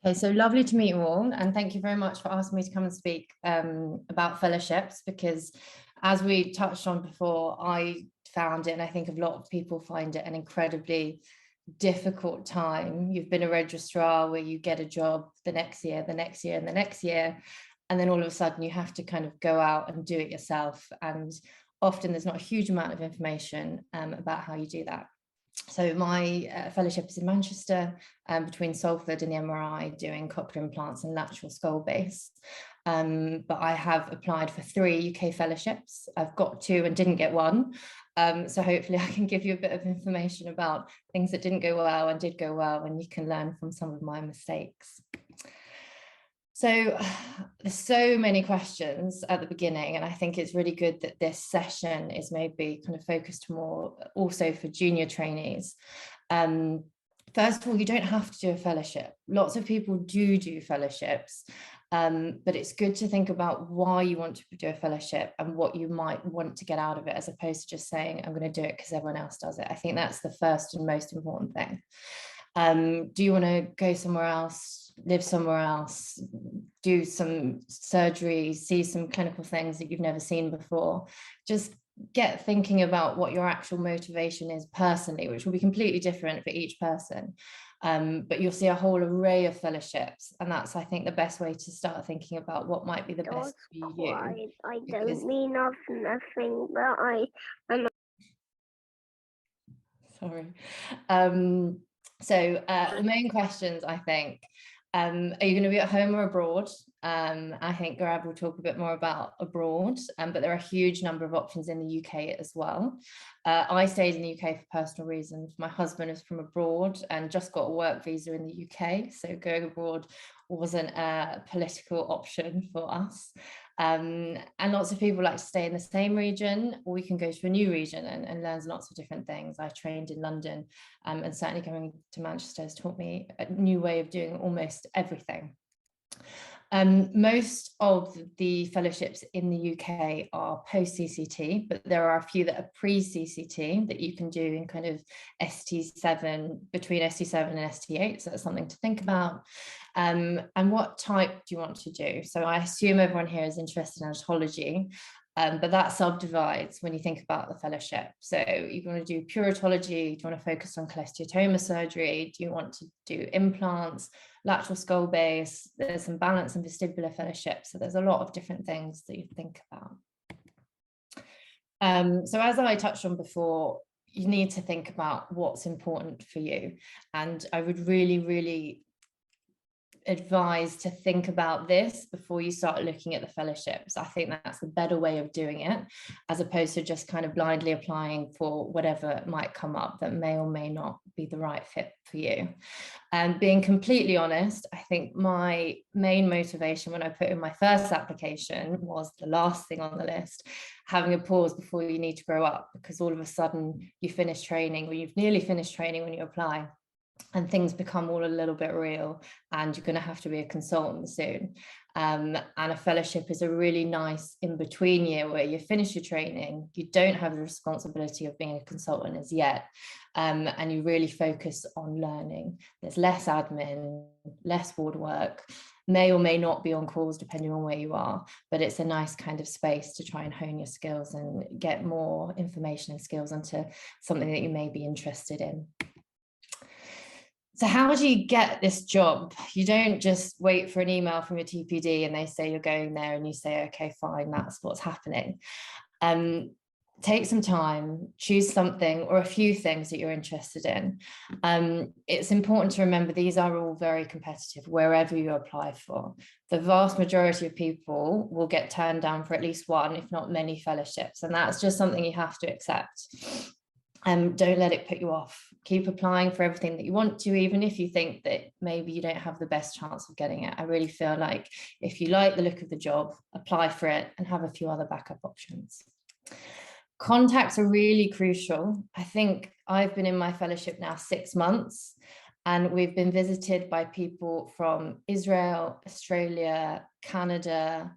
Okay, so lovely to meet you all, and thank you very much for asking me to come and speak about fellowships, because as we touched on before, I found it, and I think a lot of people find it, an incredibly difficult time. You've been a registrar where you get a job the next year, the next year, and the next year, and then all of a sudden you have to kind of go out and do it yourself, and often there's not a huge amount of information about how you do that. So my fellowship is in Manchester, between Salford and the MRI, doing cochlear implants and lateral skull base. But I have applied for 3 UK fellowships. I've got 2 and didn't get 1. So hopefully I can give you a bit of information about things that didn't go well and did go well, and you can learn from some of my mistakes. So there's so many questions at the beginning, and I think it's really good that this session is maybe kind of focused more also for junior trainees. First of all, you don't have to do a fellowship. Lots of people do fellowships, but it's good to think about why you want to do a fellowship and what you might want to get out of it, as opposed to just saying, I'm going to do it because everyone else does it. I think that's the first and most important thing. Do you want to go somewhere else, live somewhere else, do some surgery, see some clinical things that you've never seen before? Just get thinking about what your actual motivation is personally, which will be completely different for each person. But you'll see a whole array of fellowships, and that's, I think, the best way to start thinking about what might be the best for you. I don't mean nothing, but Sorry. So the main questions, I think, are you going to be at home or abroad? I think Gaurav will talk a bit more about abroad, but there are a huge number of options in the UK as well. I stayed in the UK for personal reasons. My husband is from abroad and just got a work visa in the UK, so going abroad wasn't a political option for us. And lots of people like to stay in the same region, or we can go to a new region and learn lots of different things. I trained in London, and certainly going to Manchester has taught me a new way of doing almost everything. Most of the fellowships in the UK are post-CCT, but there are a few that are pre-CCT that you can do in kind of ST7, between ST7 and ST8, so that's something to think about. And what type do you want to do? So I assume everyone here is interested in otology, but that subdivides when you think about the fellowship. So you want to do pure otology, do you want to focus on cholesteatoma surgery, do you want to do implants, lateral skull base? There's some balance and vestibular fellowships, so there's a lot of different things that you think about. So as I touched on before, you need to think about what's important for you, and I would really advise to think about this before you start looking at the fellowships. I think that's the better way of doing it, as opposed to just kind of blindly applying for whatever might come up that may or may not be the right fit for you. And being completely honest, I think my main motivation when I put in my first application was the last thing on the list, having a pause before you need to grow up, because all of a sudden you finish training, or you've nearly finished training when you apply, and things become all a little bit real, and you're going to have to be a consultant soon. And a fellowship is a really nice in-between year where you finish your training, you don't have the responsibility of being a consultant as yet, and you really focus on learning. There's less admin, less ward work, may or may not be on calls depending on where you are, but it's a nice kind of space to try and hone your skills and get more information and skills onto something that you may be interested in. So how do you get this job? You don't just wait for an email from your TPD and they say you're going there and you say, okay, fine, that's what's happening. Take some time, choose something or a few things that you're interested in. It's important to remember these are all very competitive wherever you apply for. The vast majority of people will get turned down for at least one, if not many fellowships, and that's just something you have to accept. Don't let it put you off. Keep applying for everything that you want to, even if you think that maybe you don't have the best chance of getting it. I really feel like if you like the look of the job, apply for it and have a few other backup options. Contacts are really crucial. I think I've been in my fellowship now 6 months, and we've been visited by people from Israel, Australia, Canada,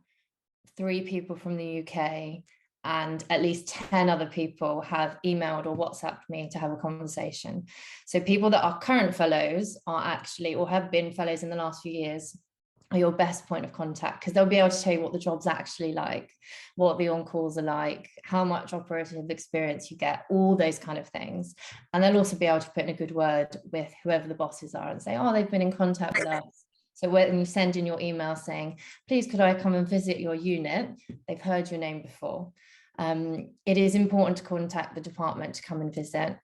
3 people from the UK, and at least 10 other people have emailed or WhatsApped me to have a conversation. So people that are current fellows are actually, or have been fellows in the last few years, are your best point of contact, because they'll be able to tell you what the job's actually like, what the on-calls are like, how much operative experience you get, all those kind of things. And they'll also be able to put in a good word with whoever the bosses are and say, oh, they've been in contact with us. So when you send in your email saying, please, could I come and visit your unit? They've heard your name before. It is important to contact the department to come and visit.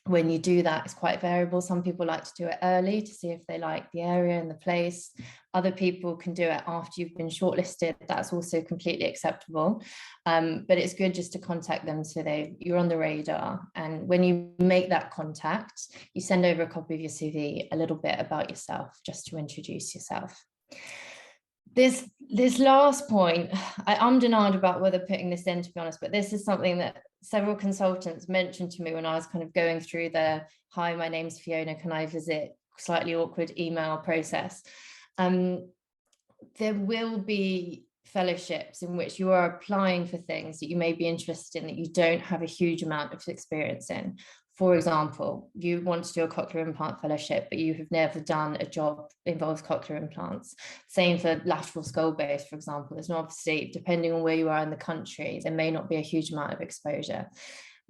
When you do that, it's quite variable. Some people like to do it early to see if they like the area and the place. Other people can do it after you've been shortlisted. That's also completely acceptable. But it's good just to contact them so you're on the radar. And when you make that contact, you send over a copy of your CV, a little bit about yourself, just to introduce yourself. This last point, I'm denied about whether putting this in, to be honest, but this is something that several consultants mentioned to me when I was kind of going through the, hi, my name's Fiona, can I visit, slightly awkward email process. There will be fellowships in which you are applying for things that you may be interested in that you don't have a huge amount of experience in. For example, you want to do a cochlear implant fellowship, but you have never done a job that involves cochlear implants. Same for lateral skull base, for example. There's obviously, depending on where you are in the country, there may not be a huge amount of exposure.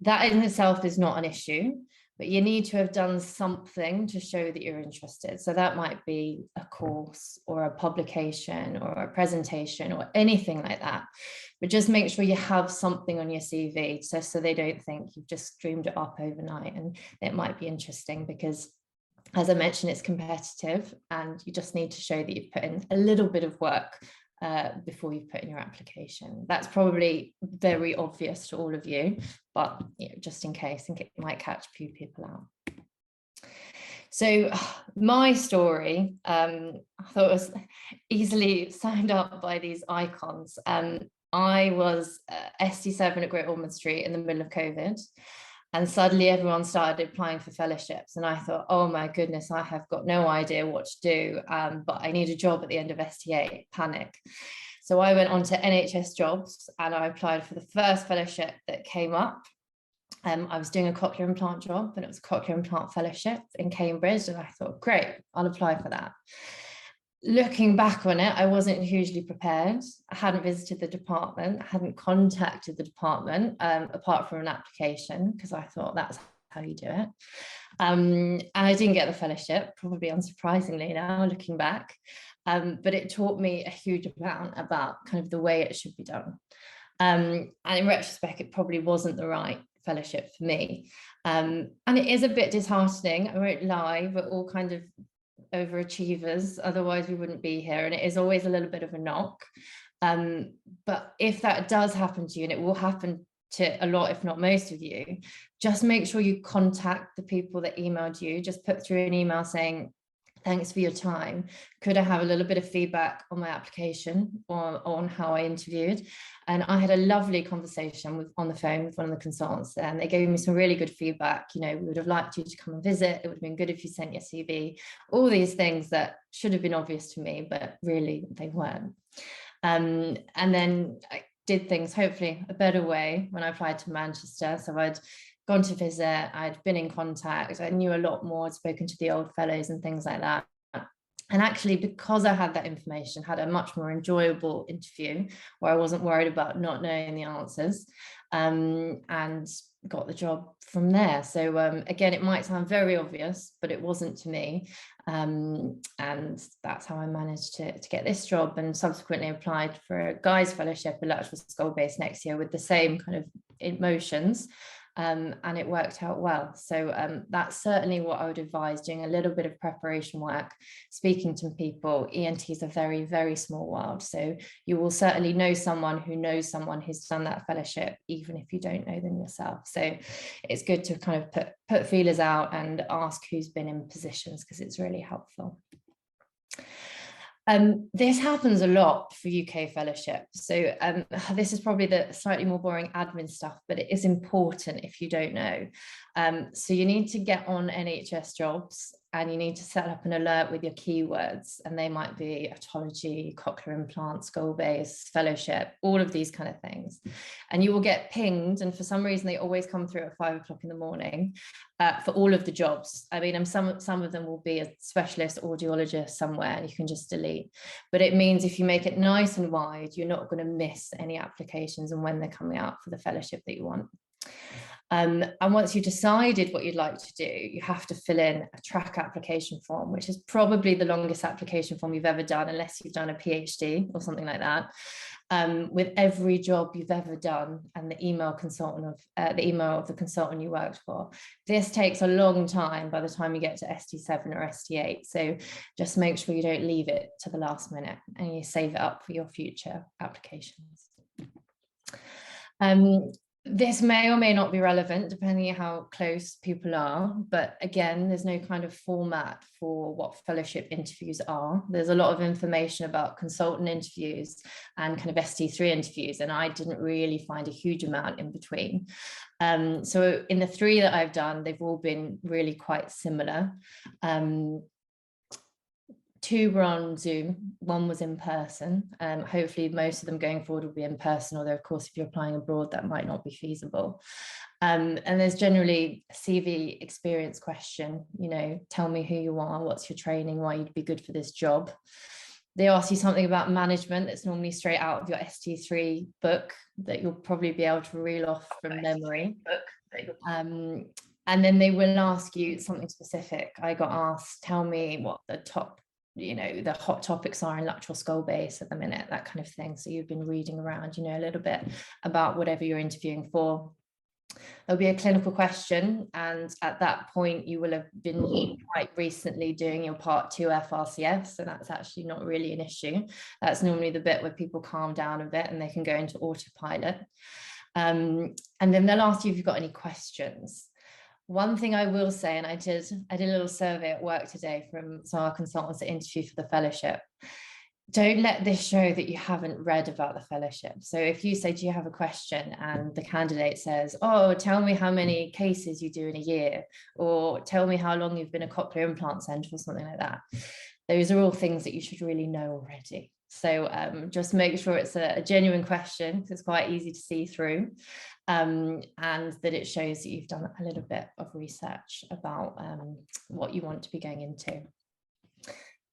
That in itself is not an issue, but you need to have done something to show that you're interested. So that might be a course or a publication or a presentation or anything like that. But just make sure you have something on your CV so they don't think you've just dreamed it up overnight. And it might be interesting because, as I mentioned, it's competitive and you just need to show that you've put in a little bit of work before you put in your application. That's probably very obvious to all of you, but just in case, I think it might catch a few people out. So my story, I thought was easily signed up by these icons. I was ST7 at Great Ormond Street in the middle of COVID. And suddenly everyone started applying for fellowships. And I thought, oh my goodness, I have got no idea what to do, but I need a job at the end of STA, panic. So I went on to NHS Jobs and I applied for the first fellowship that came up. I was doing a cochlear implant job and it was a cochlear implant fellowship in Cambridge. And I thought, great, I'll apply for that. Looking back on it, I wasn't hugely prepared. I hadn't visited the department, I hadn't contacted the department apart from an application, because I thought that's how you do it. And I didn't get the fellowship, probably unsurprisingly now looking back. But it taught me a huge amount about kind of the way it should be done. And in retrospect, it probably wasn't the right fellowship for me. And it is a bit disheartening, I won't lie, we're all kind of overachievers, otherwise we wouldn't be here, and it is always a little bit of a knock. But if that does happen to you, and it will happen to a lot, if not most of you, just make sure you contact the people that emailed you. Just put through an email saying, thanks for your time. Could I have a little bit of feedback on my application or on how I interviewed? And I had a lovely conversation on the phone with one of the consultants, and they gave me some really good feedback. We would have liked you to come and visit. It would have been good if you sent your CV. All these things that should have been obvious to me, but really they weren't. And then I did things hopefully a better way when I applied to Manchester. So I'd gone to visit, I'd been in contact, I knew a lot more, I'd spoken to the old fellows and things like that. And actually, because I had that information, had a much more enjoyable interview where I wasn't worried about not knowing the answers, and got the job from there. So again, it might sound very obvious, but it wasn't to me. And that's how I managed to get this job, and subsequently applied for a Guy's Fellowship, a lateral skull base next year with the same kind of emotions. And it worked out well. So that's certainly what I would advise, doing a little bit of preparation work, speaking to people. ENT is a very, very small world. So you will certainly know someone who knows someone who's done that fellowship, even if you don't know them yourself. So it's good to kind of put feelers out and ask who's been in positions, because it's really helpful. This happens a lot for UK fellowships. So this is probably the slightly more boring admin stuff, but it is important if you don't know. So you need to get on NHS Jobs and you need to set up an alert with your keywords, and they might be otology, cochlear implant, skull base, fellowship, all of these kind of things. And you will get pinged, and for some reason they always come through at 5 o'clock in the morning for all of the jobs. I mean, and some of them will be a specialist audiologist somewhere, and you can just delete. But it means if you make it nice and wide, you're not going to miss any applications and when they're coming out for the fellowship that you want. And once you've decided what you'd like to do, you have to fill in a track application form, which is probably the longest application form you've ever done, unless you've done a PhD or something like that, with every job you've ever done and the email of the consultant you worked for. This takes a long time by the time you get to ST7 or ST8. So just make sure you don't leave it to the last minute and you save it up for your future applications. This may or may not be relevant depending on how close people are, but again, there's no kind of format for what fellowship interviews are. There's a lot of information about consultant interviews and kind of ST3 interviews, and I didn't really find a huge amount in between. So in the 3 that I've done, they've all been really quite similar. 2 were on Zoom, 1 was in person. Hopefully most of them going forward will be in person, although of course if you're applying abroad that might not be feasible. And there's generally a CV experience question, you know, tell me who you are, what's your training, why you'd be good for this job. They ask you something about management that's normally straight out of your ST3 book that you'll probably be able to reel off from memory. And then they will ask you something specific. I got asked, tell me what the top, you know, the hot topics are in lateral skull base at the minute, that kind of thing. So you've been reading around, you know, a little bit about whatever you're interviewing for. There'll be a clinical question, and at that point you will have been quite recently doing your part 2 FRCS, so that's actually not really an issue. That's normally the bit where people calm down a bit and they can go into autopilot. And then they'll ask you if you've got any questions. One thing I will say, and I did a little survey at work today from some of our consultants that interview for the fellowship. Don't let this show that you haven't read about the fellowship. So if you say, do you have a question? And the candidate says, oh, tell me how many cases you do in a year, or tell me how long you've been a cochlear implant centre or something like that. Those are all things that you should really know already. So just make sure it's a genuine question, because it's quite easy to see through, and that it shows that you've done a little bit of research about what you want to be going into.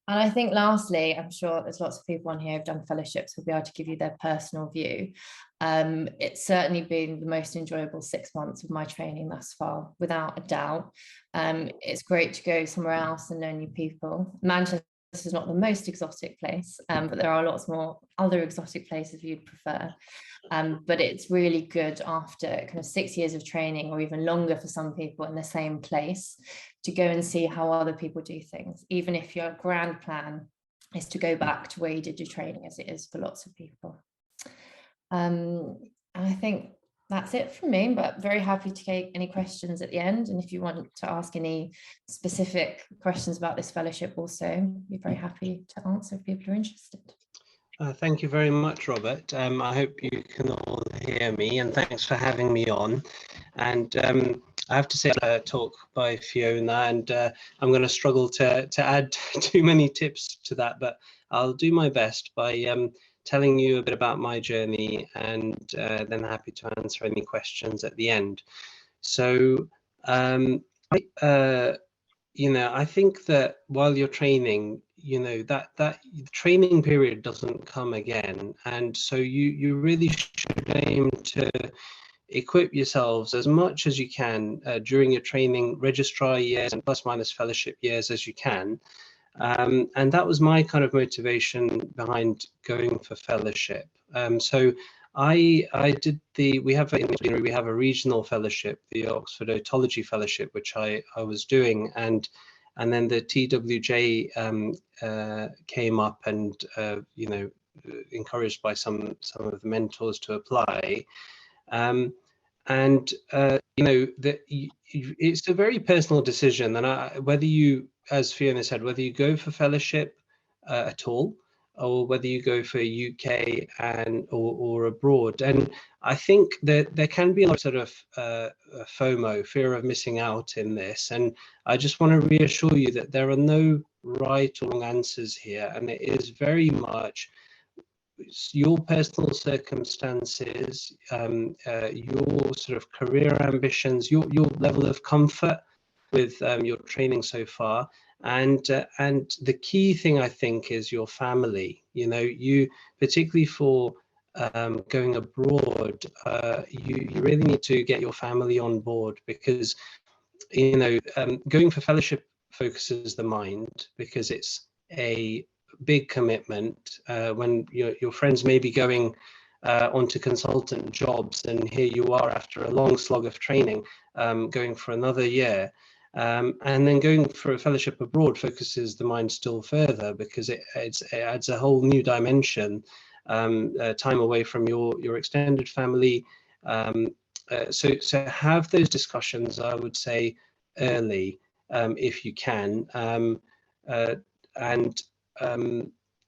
And I think lastly, I'm sure there's lots of people on here who've done fellowships who'll be able to give you their personal view. It's certainly been the most enjoyable 6 months of my training thus far, without a doubt. It's great to go somewhere else and learn new people. Manchester is not the most exotic place, but there are lots more other exotic places you'd prefer. But it's really good after kind of 6 years of training, or even longer for some people in the same place, to go and see how other people do things, even if your grand plan is to go back to where you did your training, as it is for lots of people. And I think that's it from me, but very happy to take any questions at the end. And if you want to ask any specific questions about this fellowship also, be very happy to answer if people are interested. Thank you very much, Robert. I hope you can all hear me, and thanks for having me on. And I have to say, a talk by Fiona, and I'm going to struggle to add too many tips to that, but I'll do my best by telling you a bit about my journey, and then happy to answer any questions at the end. So, you know, I think that while you're training, you know, that training period doesn't come again, and so you really should aim to equip yourselves as much as you can during your training, registrar years and plus minus fellowship years as you can. And that was my kind of motivation behind going for fellowship. So I did we have a regional fellowship, the Oxford Otology Fellowship, which I was doing, and then the TWJ came up, and you know, encouraged by some of the mentors to apply. And you know, it's a very personal decision, and whether you, as Fiona said, whether you go for fellowship at all, or whether you go for UK or abroad. And I think that there can be a lot of sort of FOMO, fear of missing out in this. And I just want to reassure you that there are no right or wrong answers here, and it is very much your personal circumstances, your sort of career ambitions, your level of comfort with your training so far, and the key thing I think is your family. You know, you particularly for going abroad, you really need to get your family on board, because you know going for fellowship focuses the mind, because it's a big commitment when your friends may be going onto consultant jobs, and here you are after a long slog of training going for another year. And then going for a fellowship abroad focuses the mind still further, because it adds a whole new dimension, time away from your extended family. So have those discussions, I would say, early, if you can.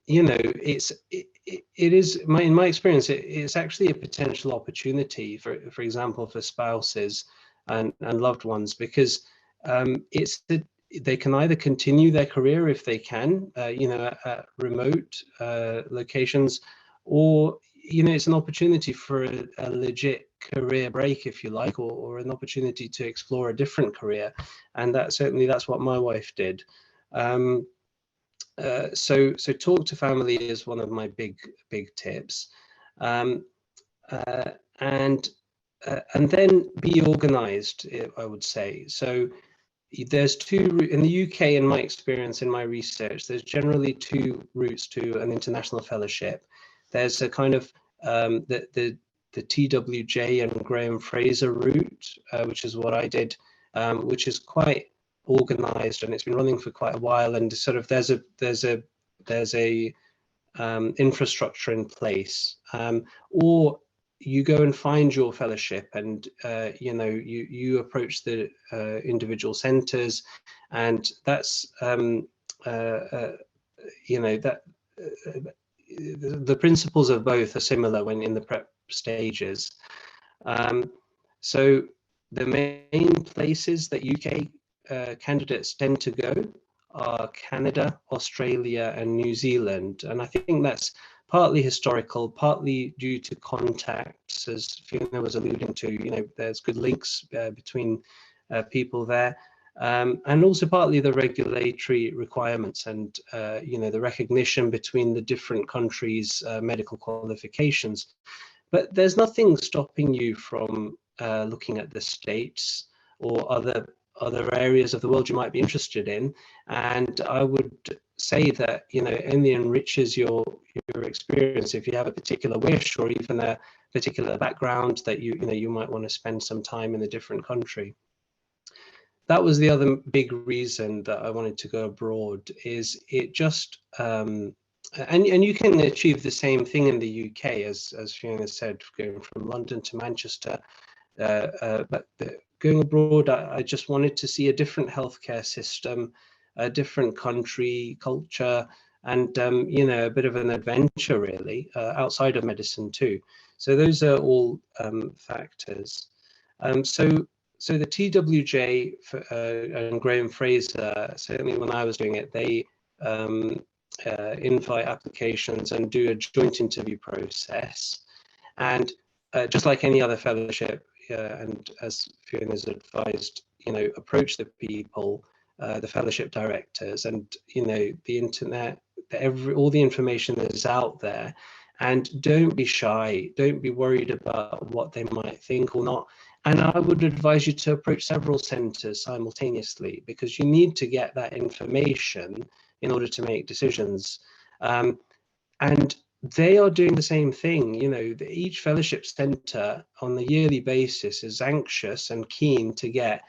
You know, it is in my experience, it's actually a potential opportunity for example, for spouses and loved ones, because they can either continue their career if they can, you know, at remote locations, or you know, it's an opportunity for a legit career break, if you like, or an opportunity to explore a different career. And that's what my wife did. So talk to family is one of my big tips, and then be organized, I would say. So there's two in the UK, in my experience, in my research, there's generally two routes to an international fellowship. There's a kind of the TWJ and Graham Fraser route, which is what I did, which is quite organized, and it's been running for quite a while, and sort of there's a infrastructure in place, or you go and find your fellowship, and you know, you approach the individual centers, and that's you know, that the principles of both are similar when in the prep stages. So the main places that UK candidates tend to go are Canada, Australia, and New Zealand. And I think that's partly historical, partly due to contacts, as Fiona was alluding to. You know, there's good links between people there. And also partly the regulatory requirements and, you know, the recognition between the different countries' medical qualifications. But there's nothing stopping you from looking at the States or other areas of the world you might be interested in. And I would say that, you know, it only enriches your experience if you have a particular wish or even a particular background that you might want to spend some time in a different country. That was the other big reason that I wanted to go abroad, is it just and you can achieve the same thing in the UK, as Fiona said, going from London to Manchester. But going abroad, I just wanted to see a different healthcare system, a different country, culture, and you know, a bit of an adventure really, outside of medicine too. So those are all factors. So the TWJ and Graham Fraser, certainly when I was doing it, they invite applications and do a joint interview process. And just like any other fellowship, and as Fiona's advised, you know, approach the people, the fellowship directors, and you know, the internet, all the information is out there, and don't be shy, don't be worried about what they might think or not. And I would advise you to approach several centers simultaneously, because you need to get that information in order to make decisions. And they are doing the same thing. You know, each fellowship center on a yearly basis is anxious and keen to get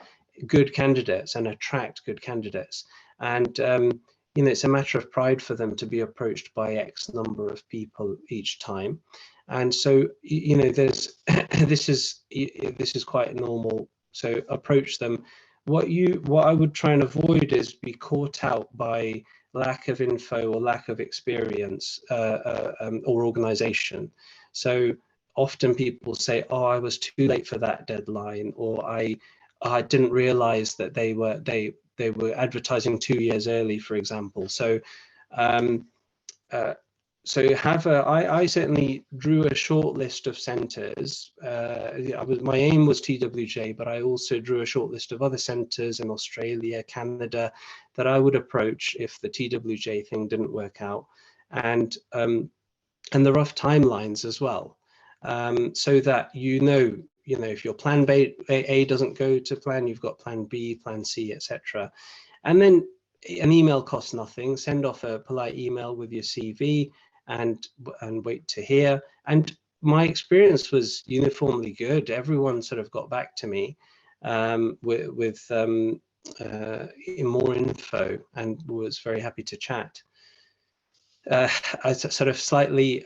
good candidates and attract good candidates. And, you know, it's a matter of pride for them to be approached by X number of people each time. And so, you know, there's this is quite normal. So approach them. What I would try and avoid is be caught out by lack of info or lack of experience or organization. So often people say, oh, I was too late for that deadline, or I didn't realize that they were advertising 2 years early, for example. So I certainly drew a short list of centres. My aim was TWJ, but I also drew a short list of other centres in Australia, Canada, that I would approach if the TWJ thing didn't work out, and the rough timelines as well, so that if your plan A doesn't go to plan, you've got plan B, plan C, etc. And then an email costs nothing. Send off a polite email with your CV and wait to hear. And my experience was uniformly good. Everyone sort of got back to me with more info and was very happy to chat. I was sort of slightly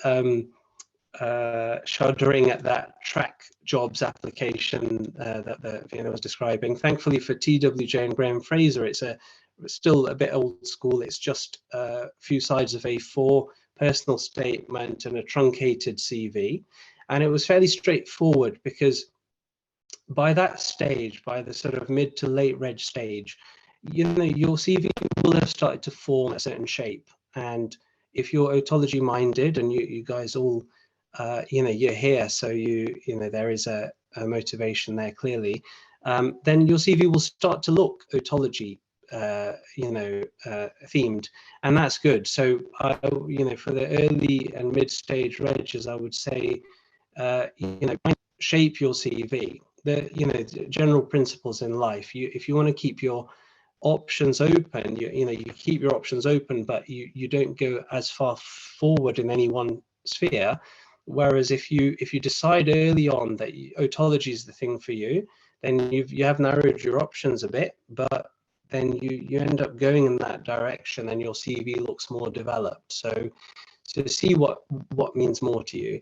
shuddering at that track jobs application that Fiona was describing. Thankfully for TWJ and Graham Fraser, it's still a bit old school. It's just a few sides of A4, personal statement and a truncated CV. And it was fairly straightforward because by that stage, by the sort of mid to late reg stage, your CV will have started to form a certain shape. And if you're otology minded and you guys all, you're here, so there is a motivation there clearly, then your CV will start to look otology themed, and that's good. So for the early and mid stage regs, I would say shape your CV. The general principles in life, if you want to keep your options open, you keep your options open, but you don't go as far forward in any one sphere. Whereas if you decide early on that otology is the thing for you, then you have narrowed your options a bit, but then you end up going in that direction and your CV looks more developed. So see what means more to you.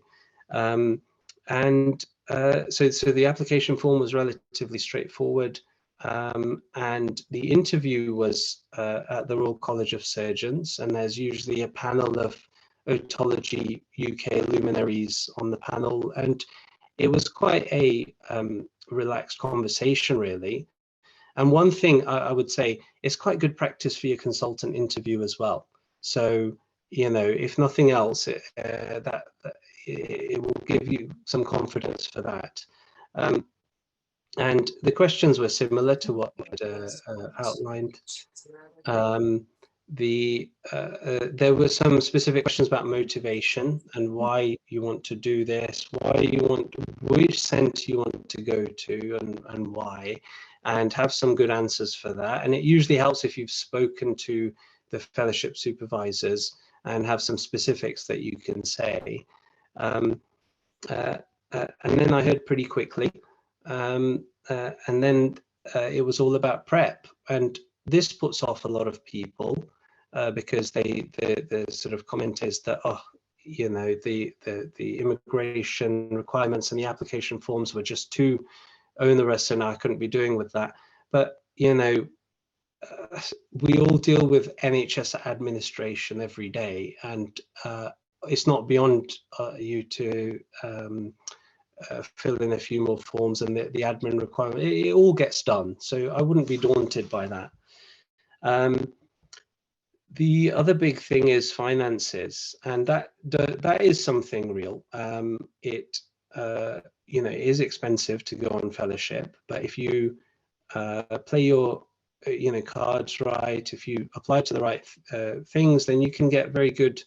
So the application form was relatively straightforward, and the interview was at the Royal College of Surgeons, and there's usually a panel of otology UK luminaries on the panel, and it was quite a relaxed conversation, really. And one thing I would say, it's quite good practice for your consultant interview as well. So, if nothing else, it will give you some confidence for that. And the questions were similar to what outlined. There were some specific questions about motivation and why you want to do this, which centre you want to go to, and why, and have some good answers for that. And it usually helps if you've spoken to the fellowship supervisors and have some specifics that you can say. And then I heard pretty quickly, and then it was all about prep, and this puts off a lot of people because the sort of comment is that, the immigration requirements and the application forms were just too onerous and I couldn't be doing with that. But we all deal with NHS administration every day, and it's not beyond you to fill in a few more forms, and the admin requirement, it all gets done. So I wouldn't be daunted by that. The other big thing is finances, and that is something real. It is expensive to go on fellowship, but if you play your cards right, if you apply to the right things, then you can get very good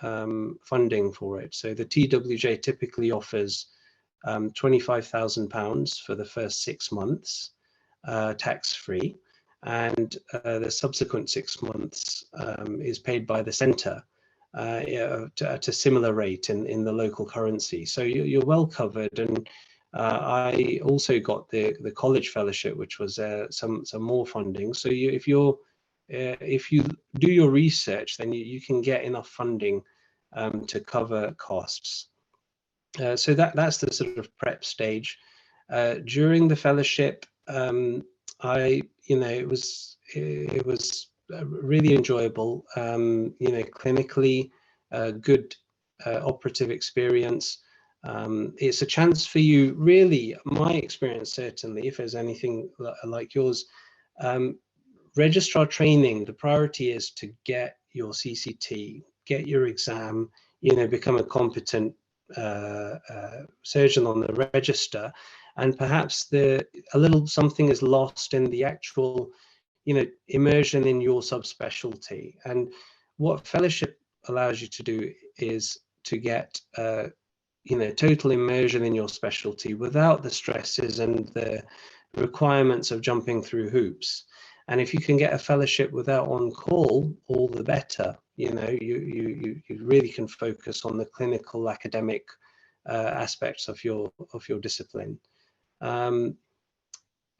funding for it. So the TWJ typically offers £25,000 for the first 6 months, tax-free, and the subsequent 6 months is paid by the centre at a similar rate in the local currency. So you're well covered. And I also got the college fellowship, which was some more funding. So if you do your research, then you can get enough funding to cover costs. So that's the sort of prep stage. During the fellowship, it was really enjoyable, you know, clinically good operative experience. It's a chance for you, really, my experience certainly, if there's anything like yours, registrar training, the priority is to get your CCT, get your exam, you know, become a competent surgeon on the register, and perhaps a little something is lost in the actual, you know, immersion in your subspecialty. And what fellowship allows you to do is to get you know, total immersion in your specialty without the stresses and the requirements of jumping through hoops. And if you can get a fellowship without on call, all the better. You know, you really can focus on the clinical academic aspects of your discipline.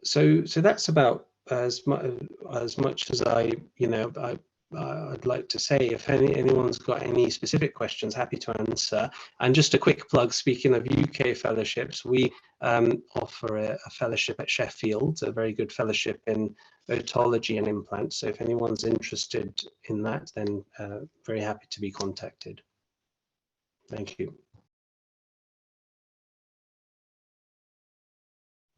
So that's about as much as I'd like to say. If anyone's got any specific questions, happy to answer. And just a quick plug, speaking of UK fellowships, we offer a fellowship at Sheffield, a very good fellowship in otology and implants. So if anyone's interested in that, then very happy to be contacted. Thank you.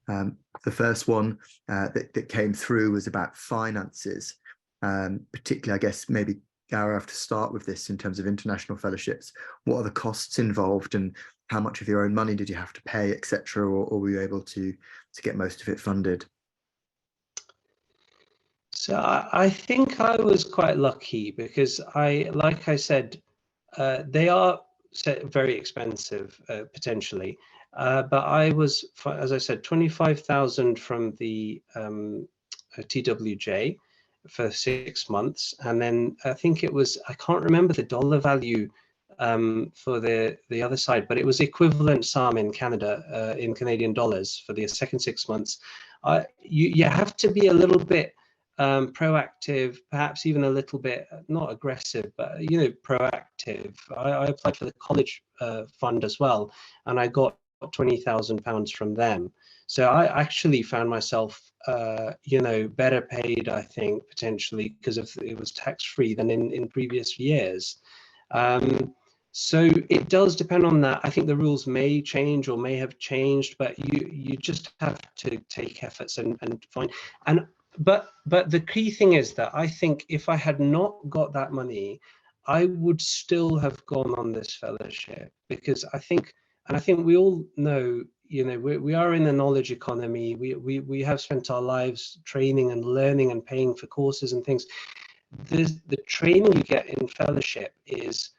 The first one that came through was about finances, particularly, I guess, maybe Gaurav, to start with this in terms of international fellowships. What are the costs involved, and how much of your own money did you have to pay, etc., or were you able to get most of it funded? So I think I was quite lucky because like I said, they are very expensive potentially. But I was, as I said, 25,000 from the TWJ for 6 months, and then I think it was, I can't remember the dollar value for the other side, but it was equivalent sum in Canada, in Canadian dollars for the second 6 months. You have to be a little bit proactive, perhaps even a little bit, not aggressive, but you know, proactive. I applied for the college fund as well, and I got £20,000 from them. So I actually found myself, you know, better paid, I think, potentially, because it was tax-free than in previous years. So it does depend on that. I think the rules may change or may have changed, but you just have to take efforts and find. But the key thing is that I think if I had not got that money, I would still have gone on this fellowship, because I think, and I think we all know, you know, we are in a knowledge economy. We have spent our lives training and learning and paying for courses and things. The training you get in fellowship is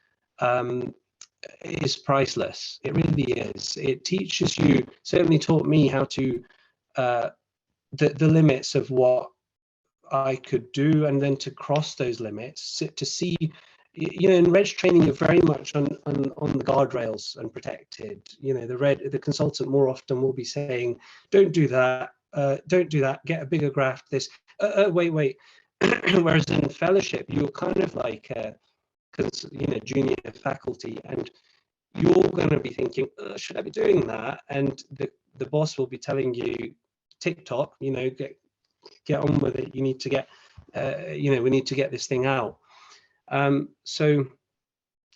priceless. It really is. It teaches you, certainly taught me how to the limits of what I could do, and then to cross those limits, to see, you know, in reg training, you're very much on the guardrails and protected. You know, the consultant more often will be saying, don't do that, get a bigger graft, this, wait. Whereas in fellowship, you're kind of like, you know, junior faculty, and you're going to be thinking, should I be doing that? And the boss will be telling you, TikTok, you know, get on with it. You need to get, you know, we need to get this thing out. So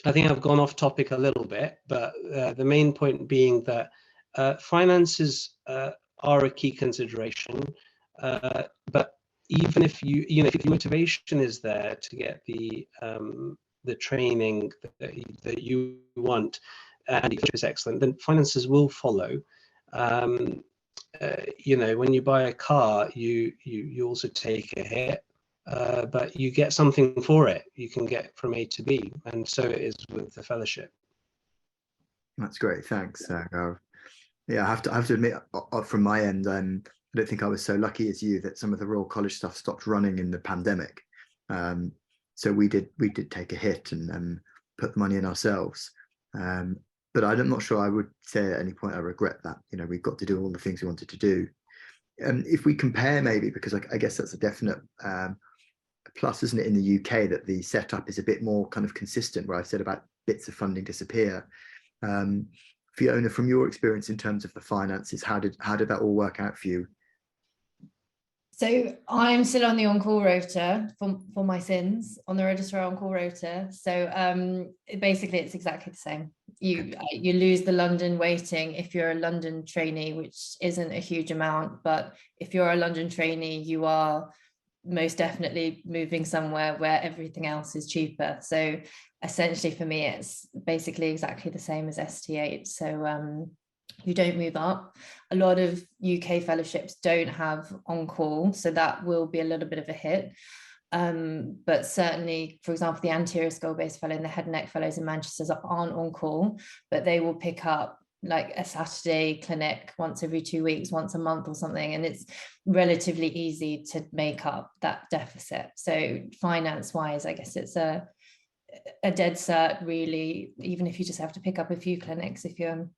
I think I've gone off topic a little bit, but the main point being that finances are a key consideration. But even if you know, if your motivation is there to get the training that you want, and if it's excellent, then finances will follow. You know, when you buy a car, you also take a hit, but you get something for it. You can get from A to B, and so it is with the fellowship. That's great, thanks, Gaurav. Yeah, I have to admit, from my end, I don't think I was so lucky as you that some of the Royal College stuff stopped running in the pandemic. So we did take a hit and put the money in ourselves. But I'm not sure I would say at any point I regret that. You know, we've got to do all the things we wanted to do. If we compare, maybe, because I guess that's a definite plus, isn't it, in the UK, that the setup is a bit more kind of consistent, where I said about bits of funding disappear. Fiona, from your experience in terms of the finances, how did that all work out for you? So I'm still on the on-call rota for my sins on the registrar on-call rota. So basically it's exactly the same. You lose the London waiting if you're a London trainee, which isn't a huge amount, but if you're a London trainee, you are most definitely moving somewhere where everything else is cheaper. So essentially for me, it's basically exactly the same as ST8. So you don't move up. A lot of UK fellowships don't have on-call, so that will be a little bit of a hit. But certainly, for example, the anterior skull-based fellow and the head and neck fellows in Manchester aren't on-call, but they will pick up like a Saturday clinic once every 2 weeks, once a month or something, and it's relatively easy to make up that deficit. So finance-wise, I guess it's a dead cert, really, even if you just have to pick up a few clinics if you're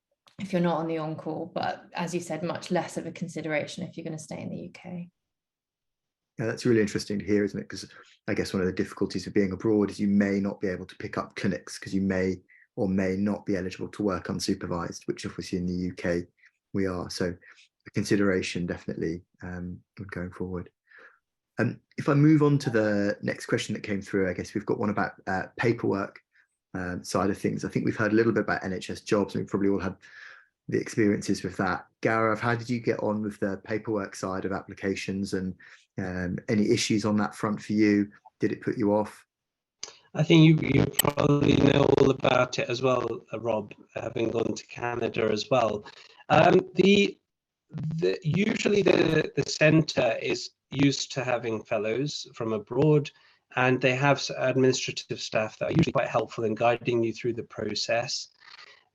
not on the on-call, but as you said, much less of a consideration if you're going to stay in the UK. Yeah, that's really interesting to hear, isn't it? Because I guess one of the difficulties of being abroad is you may not be able to pick up clinics because you may or may not be eligible to work unsupervised, which obviously in the UK we are. So a consideration definitely going forward. If I move on to the next question that came through, I guess we've got one about paperwork side of things. I think we've heard a little bit about NHS jobs, and we probably all had the experiences with that. Gaurav, how did you get on with the paperwork side of applications, and any issues on that front for you? Did it put you off? I think you probably know all about it as well, Rob, having gone to Canada as well. Usually the centre is used to having fellows from abroad, and they have administrative staff that are usually quite helpful in guiding you through the process.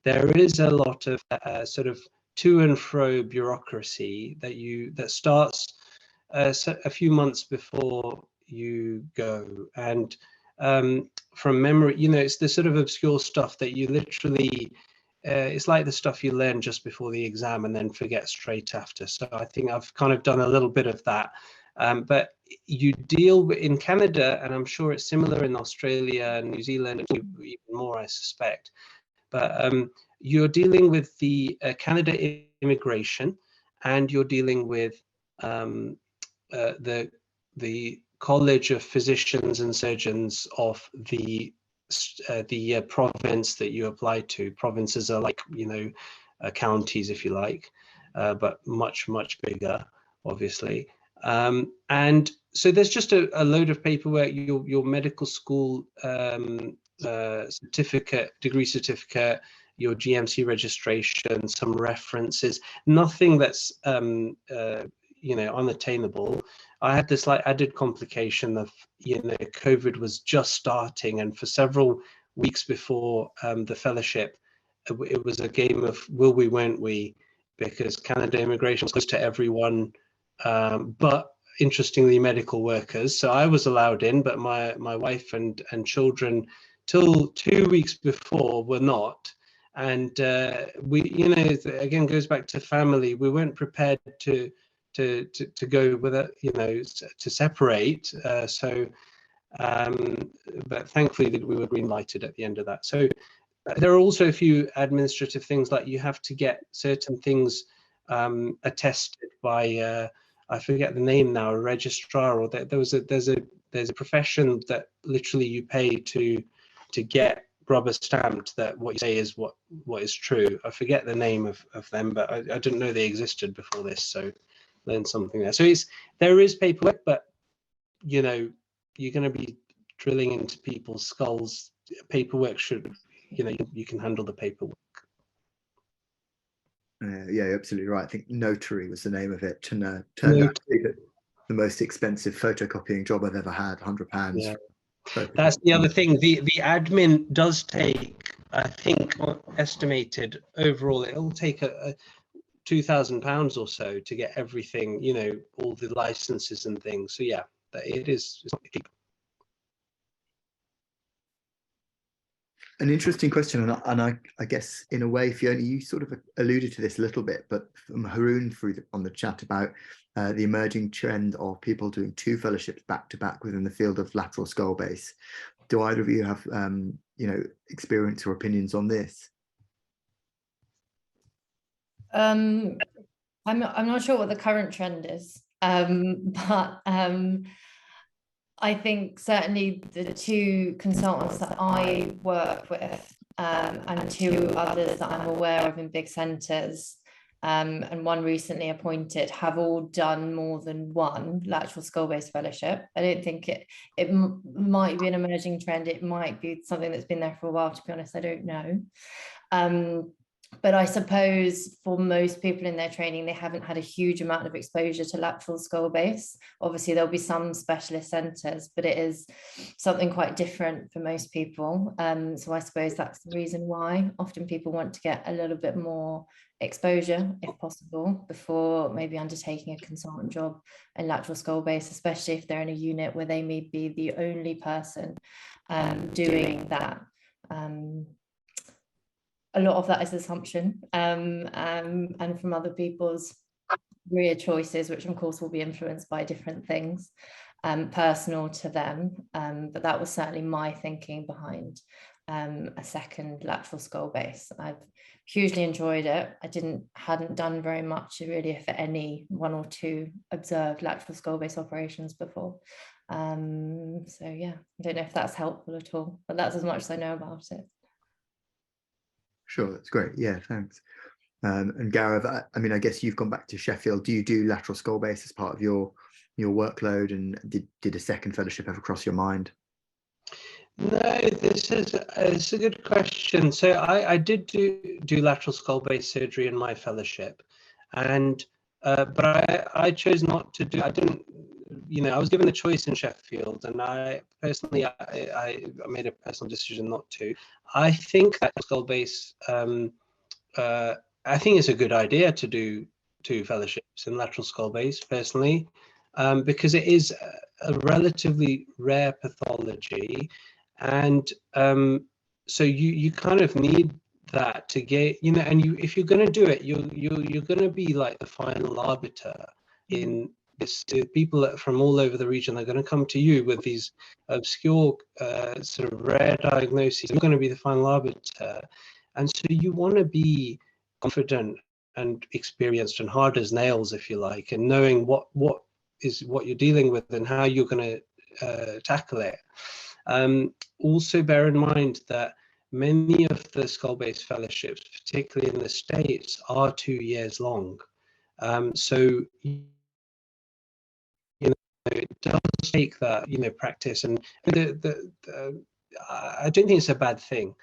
There is a lot of sort of to and fro bureaucracy that starts a few months before you go, and from memory, it's the sort of obscure stuff that you literally it's like the stuff you learn just before the exam and then forget straight after. So I think I've kind of done a little bit of that, but you deal with, in Canada, and I'm sure it's similar in Australia and New Zealand, even more I suspect, but you're dealing with the Canada immigration, and you're dealing with the College of Physicians and Surgeons of the province that you apply to. Provinces are like, counties, if you like, but much bigger, obviously. And so there's just a load of paperwork. Your medical school certificate, degree certificate, your GMC registration, some references, nothing that's unattainable. I had this like added complication of, COVID was just starting, and for several weeks before the fellowship, it was a game of will we, won't we, because Canada immigration was close to everyone, but interestingly medical workers. So I was allowed in, but my wife and children till 2 weeks before were not. And we, again, goes back to family. We weren't prepared to go with it, to separate. But thankfully we were green lighted at the end of that. So there are also a few administrative things, like you have to get certain things attested by I forget the name now, a registrar, or there's a profession that literally you pay to get rubber stamped that what you say is what is true. I forget the name of them, but I didn't know they existed before this, so learn something there. So there is paperwork, but you're going to be drilling into people's skulls. Paperwork should, you can handle the paperwork. Yeah, absolutely right. I think notary was the name of it, and turned out to be the most expensive photocopying job I've ever had, £100. Yeah. That's the other thing. The admin does take, I think, estimated overall, it'll take a £2,000 or so to get everything, all the licenses and things. So yeah, it is. It's not cheap. An interesting question, and I guess in a way, Fiona, you sort of alluded to this a little bit, but from Haroon on the chat about the emerging trend of people doing 2 fellowships back to back within the field of lateral skull base. Do either of you have experience or opinions on this? I'm not sure what the current trend is. But I think certainly the two consultants that I work with, and two others that I'm aware of in big centres, and one recently appointed, have all done more than one lateral skull-based fellowship. I don't think it might be an emerging trend. It might be something that's been there for a while, to be honest. I don't know. But I suppose for most people in their training, they haven't had a huge amount of exposure to lateral skull base. Obviously, there'll be some specialist centres, but it is something quite different for most people. So I suppose that's the reason why often people want to get a little bit more exposure, if possible, before maybe undertaking a consultant job in lateral skull base, especially if they're in a unit where they may be the only person doing that. A lot of that is assumption, and from other people's career choices, which of course will be influenced by different things personal to them. But that was certainly my thinking behind a second lateral skull base. I've hugely enjoyed it. I hadn't done very much, really, if any, one or two observed lateral skull base operations before. So yeah, I don't know if that's helpful at all, but that's as much as I know about it. Sure, that's great. Yeah, thanks. And Gaurav, I mean, I guess you've gone back to Sheffield. Do you do lateral skull base as part of your workload, and did a second fellowship ever cross your mind? No, it's a good question. So I did do lateral skull base surgery in my fellowship, and but I chose not to do. I didn't. I was given a choice in Sheffield, and I personally I made a personal decision not to. I think that skull base. I think it's a good idea to do 2 fellowships in lateral skull base personally, because it is a relatively rare pathology, and so you kind of need that to get, and if you're going to do it, you're going to be like the final arbiter in this. People from all over the region are going to come to you with these obscure sort of rare diagnoses. You're going to be the final arbiter, and so you want to be confident and experienced and hard as nails, if you like, and knowing what you're dealing with and how you're going to tackle it. Also bear in mind that many of the skull-based fellowships, particularly in the States, are 2 years long. So it does take that practice, and I don't think it's a bad thing.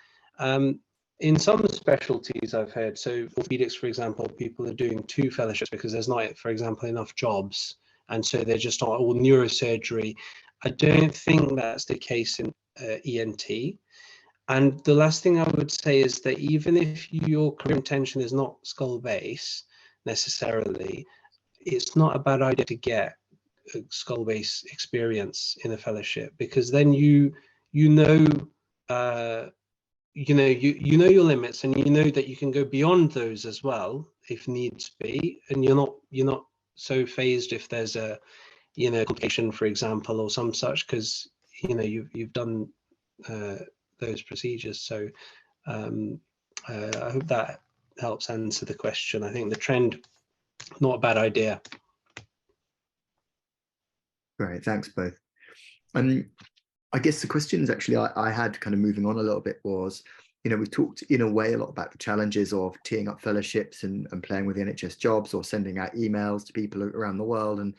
In some specialties I've heard, so orthopedics, for example, people are doing 2 fellowships because there's not, for example, enough jobs, and so they're just not all neurosurgery. I don't think that's the case in ENT. And the last thing I would say is that even if your career intention is not skull base necessarily, it's not a bad idea to get a skull base experience in a fellowship, because then you know your limits, and you know that you can go beyond those as well if needs be, and you're not so phased if there's a complication, for example, or some such, because you've done those procedures. So I hope that helps answer the question. I think the trend, not a bad idea. Great, thanks both. I guess the questions actually I had, kind of moving on a little bit, was, we talked in a way a lot about the challenges of teeing up fellowships and playing with the NHS jobs, or sending out emails to people around the world and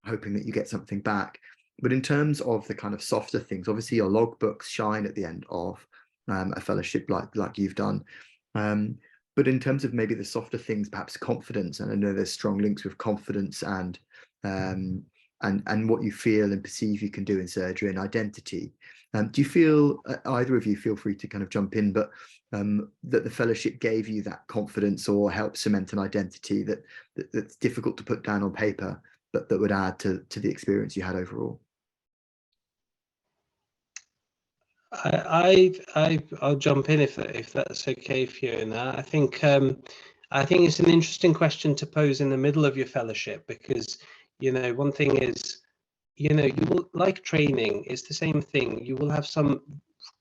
hoping that you get something back. But in terms of the kind of softer things, obviously your logbooks shine at the end of a fellowship like you've done. But in terms of maybe the softer things, perhaps confidence, and I know there's strong links with confidence and what you feel and perceive you can do in surgery, and identity. Do you feel, either of you, feel free to kind of jump in, but that the fellowship gave you that confidence or helped cement an identity that's difficult to put down on paper, but that would add to the experience you had overall? I'll jump in if that's okay, Fiona. I think it's an interesting question to pose in the middle of your fellowship, because one thing is, you will, like training, it's the same thing. You will have some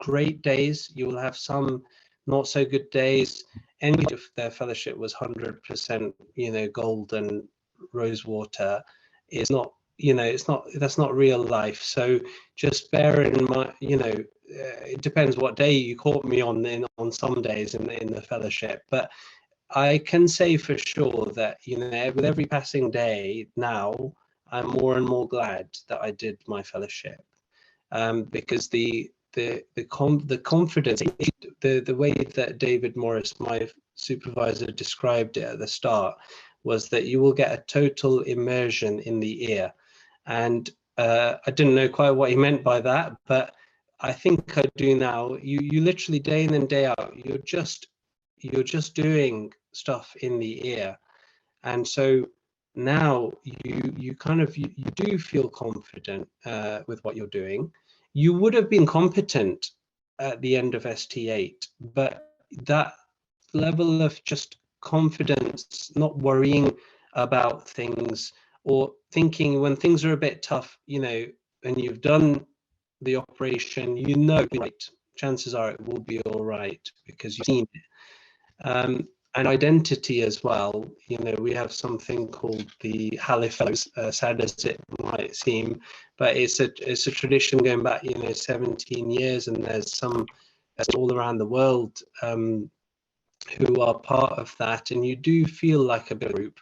great days, you will have some not so good days. And if their fellowship was 100% gold and rosewater, is not, you know, that's not real life. So just bear in mind, you know, it depends what day you caught me on some days in the fellowship, but I can say for sure that, you know, with every passing day now, I'm more and more glad that I did my fellowship, because the confidence, the way that David Morris, my supervisor, described it at the start was that you will get a total immersion in the ear. And I didn't know quite what he meant by that, but I think I do now. You literally day in and day out, you're just doing stuff in the ear. And so now you kind of, you do feel confident with what you're doing. You would have been competent at the end of ST8, but that level of just confidence, not worrying about things, or thinking when things are a bit tough, you know, and you've done the operation, you know, right, chances are it will be all right because you've seen it. And identity as well, you know, we have something called the Halley Fellows, sad as it might seem, but it's a tradition going back, you know, 17 years, and there's some all around the world who are part of that, and you do feel like a bit of a group.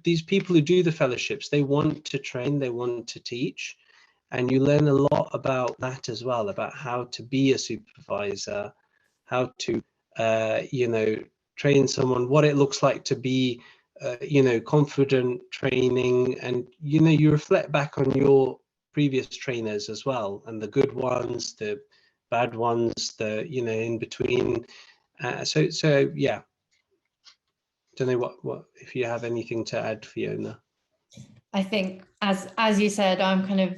These people who do the fellowships, they want to train, they want to teach, and you learn a lot about that as well, about how to be a supervisor, how to you know, train someone, what it looks like to be you know, confident training. And you know, you reflect back on your previous trainers as well, and the good ones, the bad ones, the, you know, in between. So yeah, don't know what if you have anything to add, Fiona. I think as you said, I'm kind of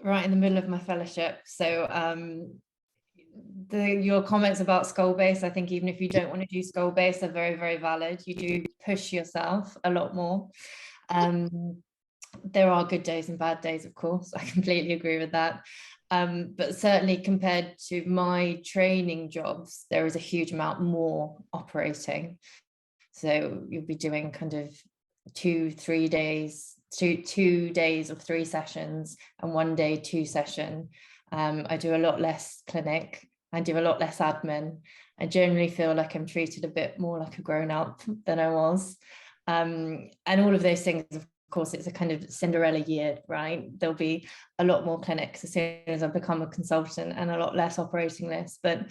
right in the middle of my fellowship, so your comments about skull base, I think even if you don't want to do skull base, are very, very valid. You do push yourself a lot more. There are good days and bad days, of course. I completely agree with that. But certainly compared to my training jobs, there is a huge amount more operating. So you'll be doing kind of 2 days of 3 sessions and 1 day 2 session. I do a lot less clinic. I do a lot less admin. I generally feel like I'm treated a bit more like a grown-up than I was. And all of those things, of course, it's a kind of Cinderella year, right? There'll be a lot more clinics as soon as I become a consultant, and a lot less operating lists. But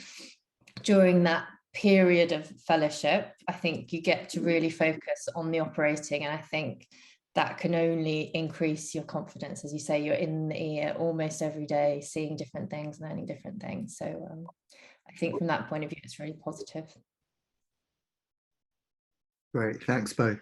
during that period of fellowship, I think you get to really focus on the operating, and I think that can only increase your confidence. As you say, you're in the ear almost every day, seeing different things, learning different things. So I think from that point of view, it's really positive. Great, thanks both.